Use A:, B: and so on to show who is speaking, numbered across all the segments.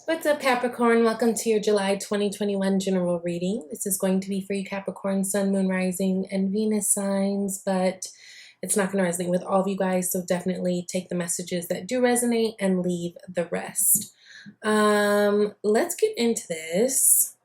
A: What's up, Capricorn? Welcome to your July 2021 general reading. This is going to be for you, Capricorn, Sun, Moon, Rising, and Venus signs, but it's not going to resonate with all of you guys, so definitely take the messages that do resonate and leave the rest. Let's get into this.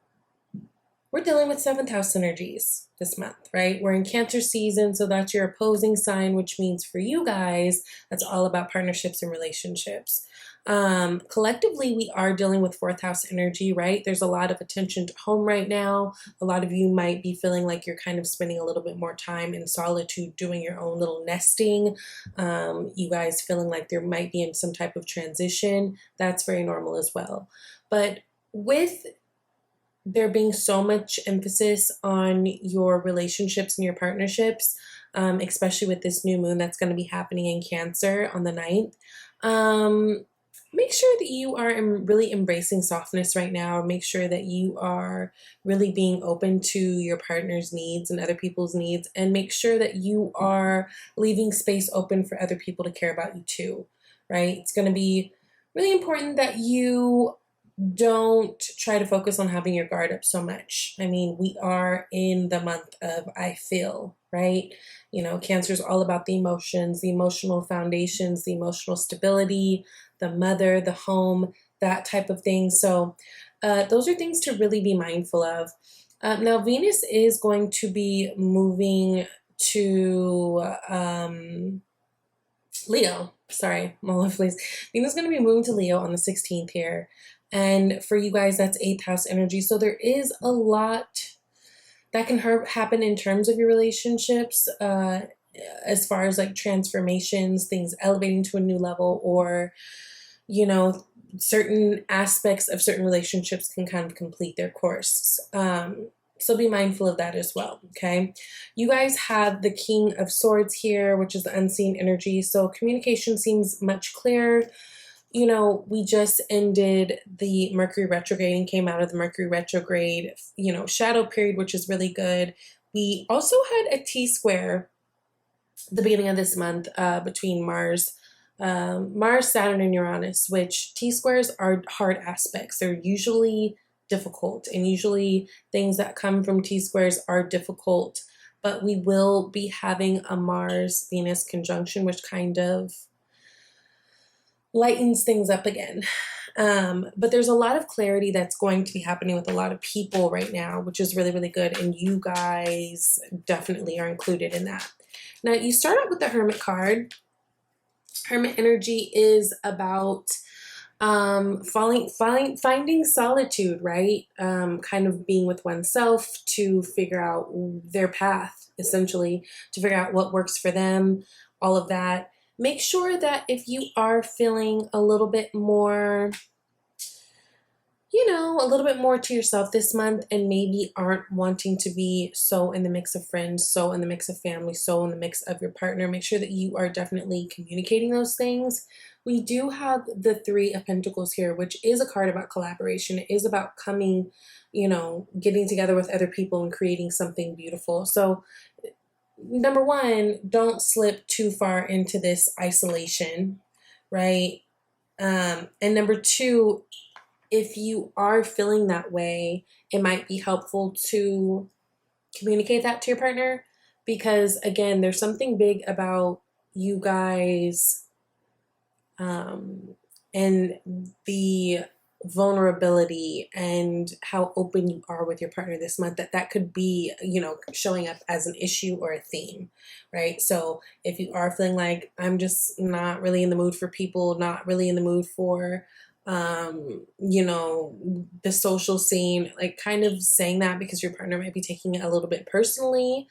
A: We're dealing with 7th house energies this month, right? We're in Cancer season, so that's your opposing sign, which means for you guys, that's all about partnerships and relationships. Collectively, we are dealing with 4th house energy, right? There's a lot of attention to home right now. A lot of you might be feeling like you're kind of spending a little bit more time in solitude doing your own little nesting. You guys feeling like there might be in some type of transition. That's very normal as well. But with there being so much emphasis on your relationships and your partnerships, especially with this new moon that's going to be happening in Cancer on the 9th, make sure that you are really embracing softness right now. Make sure that you are really being open to your partner's needs and other people's needs, and make sure that you are leaving space open for other people to care about you too, right? It's going to be really important that you don't try to focus on having your guard up so much. I mean, we are in the month of I feel, right? You know, Cancer is all about the emotions, the emotional foundations, the emotional stability, the mother, the home, that type of thing. So those are things to really be mindful of. Now, Venus is going to be moving to Leo. Sorry, I'm all over the place. Venus is going to be moving to Leo on the 16th here. And for you guys, that's 8th house energy. So there is a lot that can happen in terms of your relationships, as far as like transformations, things elevating to a new level, or, you know, certain aspects of certain relationships can kind of complete their course. So be mindful of that as well, okay? You guys have the King of Swords here, which is the unseen energy. So communication seems much clearer. You know, we just ended the Mercury retrograde and came out of the Mercury retrograde, you know, shadow period, which is really good. We also had a T-square the beginning of this month between Mars, Saturn, and Uranus, which T-squares are hard aspects. They're usually difficult, and usually things that come from T-squares are difficult, but we will be having a Mars-Venus conjunction, which kind of lightens things up again. But there's a lot of clarity that's going to be happening with a lot of people right now, which is really, really good. And you guys definitely are included in that. Now, you start out with the Hermit card. Hermit energy is about finding solitude, right? Kind of being with oneself to figure out their path, essentially, to figure out what works for them, all of that. Make sure that if you are feeling a little bit more, you know, a little bit more to yourself this month, and maybe aren't wanting to be so in the mix of friends, so in the mix of family, so in the mix of your partner, make sure that you are definitely communicating those things. We do have the Three of Pentacles here, which is a card about collaboration. It is about coming, you know, getting together with other people and creating something beautiful. So number one, don't slip too far into this isolation, right? And number two, if you are feeling that way, it might be helpful to communicate that to your partner, because again, there's something big about you guys and the vulnerability and how open you are with your partner this month, that could be, you know, showing up as an issue or a theme, right? So if you are feeling like, I'm just not really in the mood for people, not really in the mood for you know, the social scene, like kind of saying that, because your partner might be taking it a little bit personally.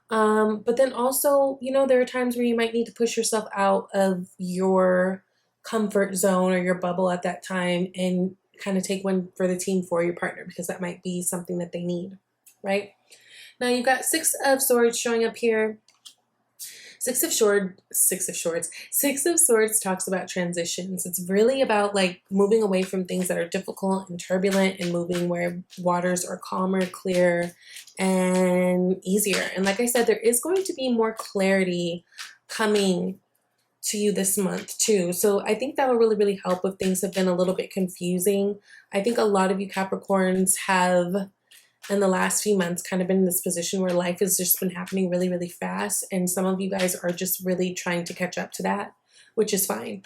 A: But then also, you know, there are times where you might need to push yourself out of your comfort zone or your bubble at that time and kind of take one for the team for your partner, because that might be something that they need, right? Now you've got Six of Swords showing up here. Six of Swords talks about transitions. It's really about like moving away from things that are difficult and turbulent, and moving where waters are calmer, clearer, and easier. And like I said, there is going to be more clarity coming to you this month too. So I think that will really, really help if things have been a little bit confusing. I think a lot of you Capricorns have in the last few months kind of been in this position where life has just been happening really, really fast. And some of you guys are just really trying to catch up to that, which is fine.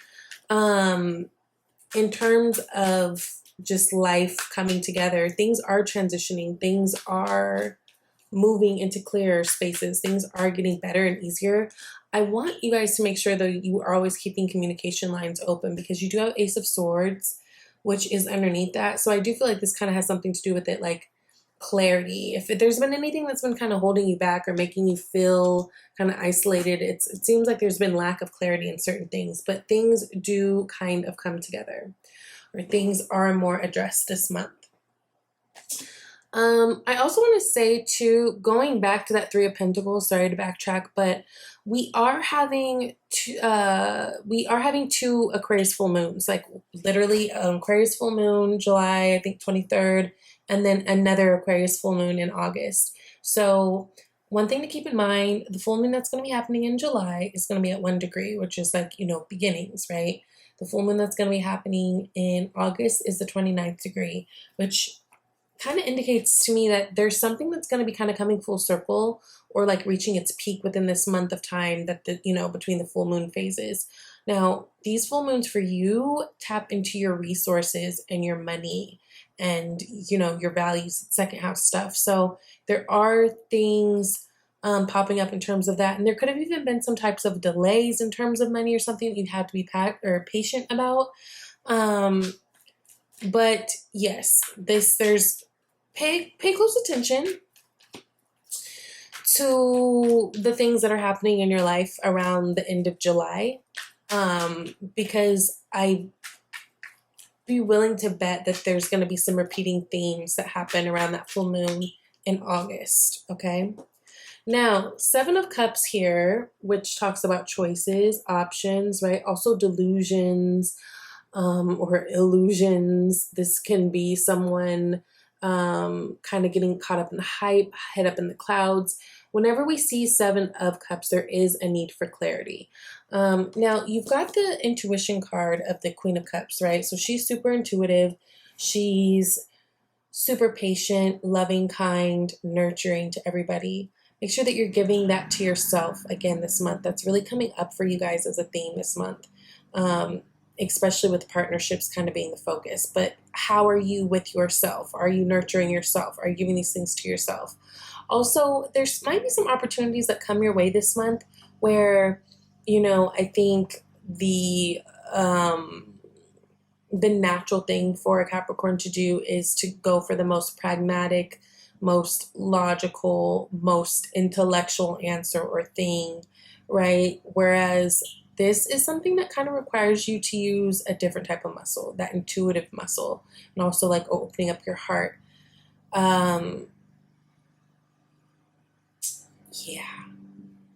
A: In terms of just life coming together, things are transitioning, things are moving into clearer spaces, things are getting better and easier. I want you guys to make sure that you are always keeping communication lines open, because you do have Ace of Swords, which is underneath that. So I do feel like this kind of has something to do with it, like clarity. If there's been anything that's been kind of holding you back or making you feel kind of isolated, it seems like there's been lack of clarity in certain things, but things do kind of come together, or things are more addressed this month. I also want to say too, going back to that Three of Pentacles, sorry to backtrack, but we are having two Aquarius full moons, like literally Aquarius full moon, July, I think 23rd, and then another Aquarius full moon in August. So one thing to keep in mind, the full moon that's going to be happening in July is going to be at 1 degree, which is like, beginnings, right? The full moon that's going to be happening in August is the 29th degree, which kind of indicates to me that there's something that's going to be kind of coming full circle, or like reaching its peak within this month of time, that between the full moon phases. Now, these full moons for you tap into your resources and your money and, your values, second house stuff. So there are things popping up in terms of that. And there could have even been some types of delays in terms of money or something that you'd have to be patient about. But yes, pay close attention to the things that are happening in your life around the end of July, because I'd be willing to bet that there's going to be some repeating themes that happen around that full moon in August, okay? Now, Seven of Cups here, which talks about choices, options, right? Also delusions or illusions. This can be someone kind of getting caught up in the hype, head up in the clouds. Whenever we see Seven of Cups, there is a need for clarity. Now, you've got the intuition card of the Queen of Cups, right? So she's super intuitive. She's super patient, loving, kind, nurturing to everybody. Make sure that you're giving that to yourself again this month. That's really coming up for you guys as a theme this month. Especially with partnerships kind of being the focus. But how are you with yourself? Are you nurturing yourself? Are you giving these things to yourself? Also, there's might be some opportunities that come your way this month where, I think the natural thing for a Capricorn to do is to go for the most pragmatic, most logical, most intellectual answer or thing, right? Whereas this is something that kind of requires you to use a different type of muscle, that intuitive muscle, and also like opening up your heart. Yeah,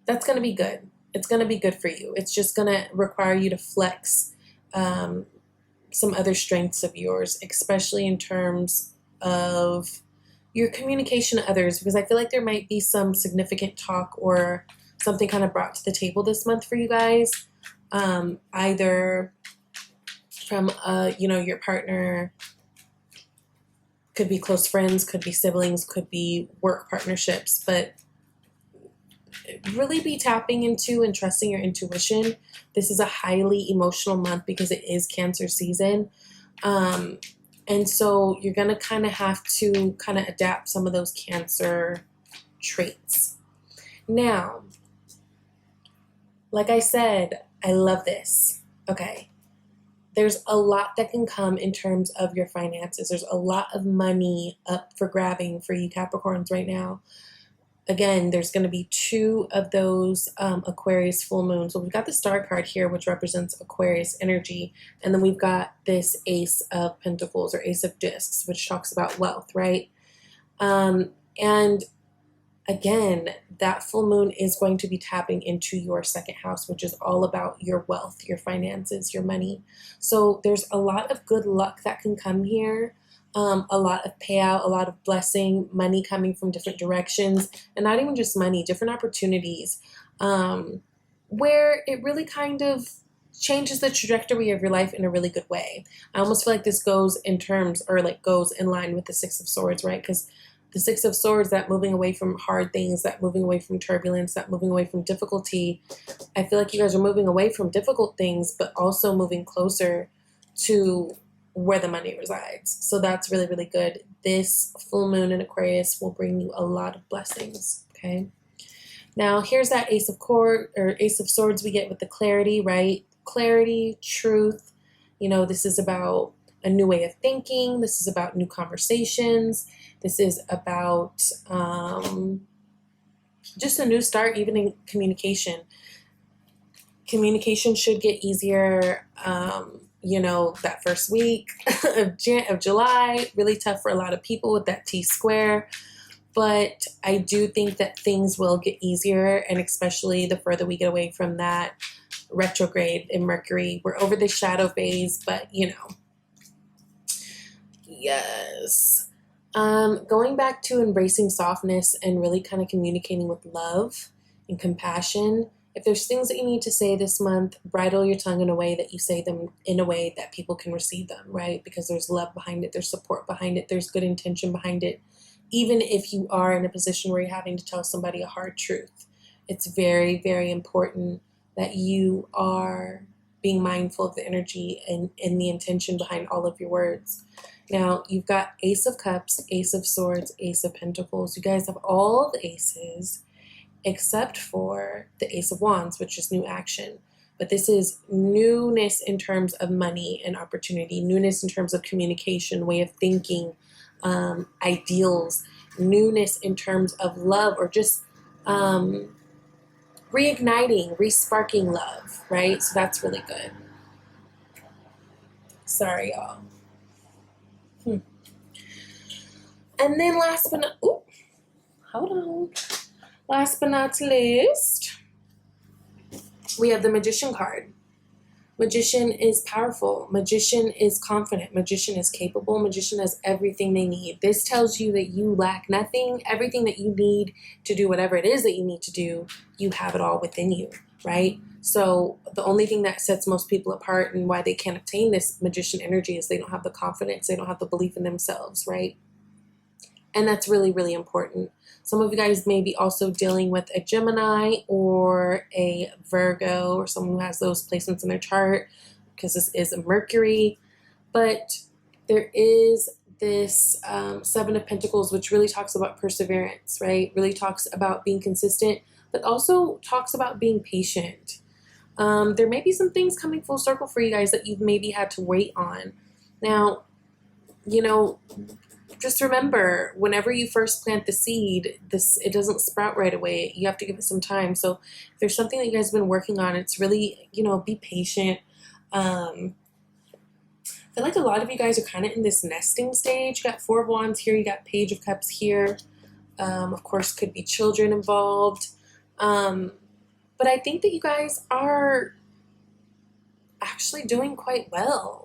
A: that's going to be good. It's going to be good for you. It's just going to require you to flex some other strengths of yours, especially in terms of your communication to others, because I feel like there might be some significant talk or something kind of brought to the table this month for you guys. Either from, your partner, could be close friends, could be siblings, could be work partnerships, but really be tapping into and trusting your intuition. This is a highly emotional month because it is Cancer season. And so you're going to kind of have to kind of adapt some of those Cancer traits. Now, like I said, I love this. Okay. There's a lot that can come in terms of your finances. There's a lot of money up for grabbing for you Capricorns right now. Again, there's going to be two of those Aquarius full moons. So we've got the star card here, which represents Aquarius energy. And then we've got this Ace of Pentacles or Ace of Discs, which talks about wealth, right? And again, that full moon is going to be tapping into your second house, which is all about your wealth, your finances, your money. So there's a lot of good luck that can come here. A lot of payout, a lot of blessing, money coming from different directions, and not even just money, different opportunities. where it really kind of changes the trajectory of your life in a really good way. I almost feel like this goes in terms, or like goes in line with the Six of Swords, right? Because the Six of Swords, that moving away from hard things, that moving away from turbulence, that moving away from difficulty. I feel like you guys are moving away from difficult things, but also moving closer to where the money resides. So that's really, really good. This full moon in Aquarius will bring you a lot of blessings, okay? Now, here's that Ace of Swords we get with the clarity, right? Clarity, truth. You know, this is about a new way of thinking. This is about new conversations. This is about just a new start, even in communication. Communication should get easier, you know, that first week of July. Really tough for a lot of people with that T-square. But I do think that things will get easier, and especially the further we get away from that retrograde in Mercury. We're over the shadow phase, but you know. Yes. Going back to embracing softness and really kind of communicating with love and compassion. If there's things that you need to say this month, bridle your tongue in a way that you say them in a way that people can receive them, right? Because there's love behind it, there's support behind it, there's good intention behind it. Even if you are in a position where you're having to tell somebody a hard truth, it's very, very important that you are being mindful of the energy and the intention behind all of your words. Now, you've got Ace of Cups, Ace of Swords, Ace of Pentacles. You guys have all the aces except for the Ace of Wands, which is new action. But this is newness in terms of money and opportunity, newness in terms of communication, way of thinking, ideals, newness in terms of love, or just reigniting, resparking love, right? So that's really good. Sorry, y'all. And then last but not least, we have the Magician card. Magician is powerful. Magician is confident. Magician is capable. Magician has everything they need. This tells you that you lack nothing. Everything that you need to do whatever it is that you need to do, you have it all within you, right? So the only thing that sets most people apart and why they can't obtain this magician energy is they don't have the confidence. They don't have the belief in themselves, right? And that's really, really important. Some of you guys may be also dealing with a Gemini or a Virgo or someone who has those placements in their chart, because this is a Mercury. But there is this Seven of Pentacles, which really talks about perseverance, right? Really talks about being consistent, but also talks about being patient. There may be some things coming full circle for you guys that you've maybe had to wait on. Now, you know, just remember, whenever you first plant the seed, it doesn't sprout right away. You have to give it some time. So if there's something that you guys have been working on, it's really, you know, be patient. I feel like a lot of you guys are kind of in this nesting stage. You got Four of Wands here. You got Page of Cups here. Of course, could be children involved. But I think that you guys are actually doing quite well.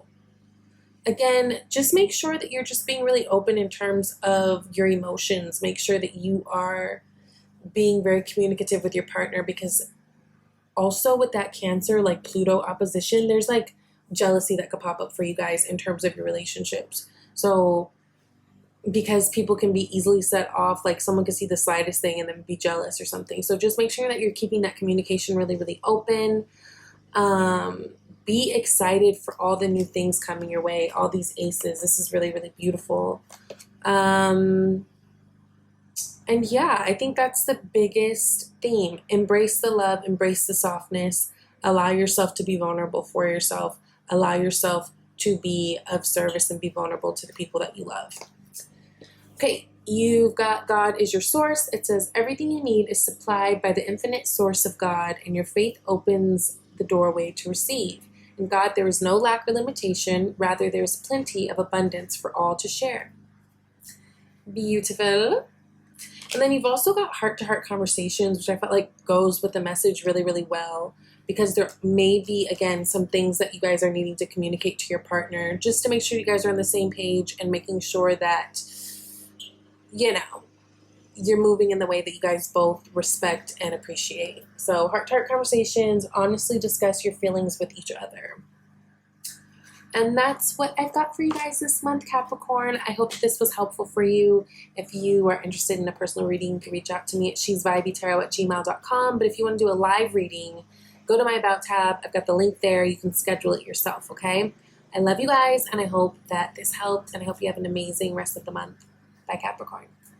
A: Again, just make sure that you're just being really open in terms of your emotions. Make sure that you are being very communicative with your partner, because also with that Cancer, like Pluto opposition, there's like jealousy that could pop up for you guys in terms of your relationships. So because people can be easily set off, like someone could see the slightest thing and then be jealous or something. So just make sure that you're keeping that communication really, really open. Be excited for all the new things coming your way, all these aces. This is really, really beautiful. And yeah, I think that's the biggest theme. Embrace the love, embrace the softness, allow yourself to be vulnerable for yourself, allow yourself to be of service and be vulnerable to the people that you love. Okay, you've got God is your source. It says everything you need is supplied by the infinite source of God, and your faith opens the doorway to receive. In God, there is no lack or limitation. Rather, there is plenty of abundance for all to share. Beautiful. And then you've also got heart-to-heart conversations, which I felt like goes with the message really, really well, because there may be, again, some things that you guys are needing to communicate to your partner, just to make sure you guys are on the same page and making sure that, you know, you're moving in the way that you guys both respect and appreciate. So heart-to-heart conversations, honestly discuss your feelings with each other. And that's what I've got for you guys this month, Capricorn. I hope this was helpful for you. If you are interested in a personal reading, you can reach out to me at shesvibeytarot@gmail.com. But if you want to do a live reading, go to my About tab. I've got the link there. You can schedule it yourself, okay? I love you guys, and I hope that this helped, and I hope you have an amazing rest of the month. Bye, Capricorn.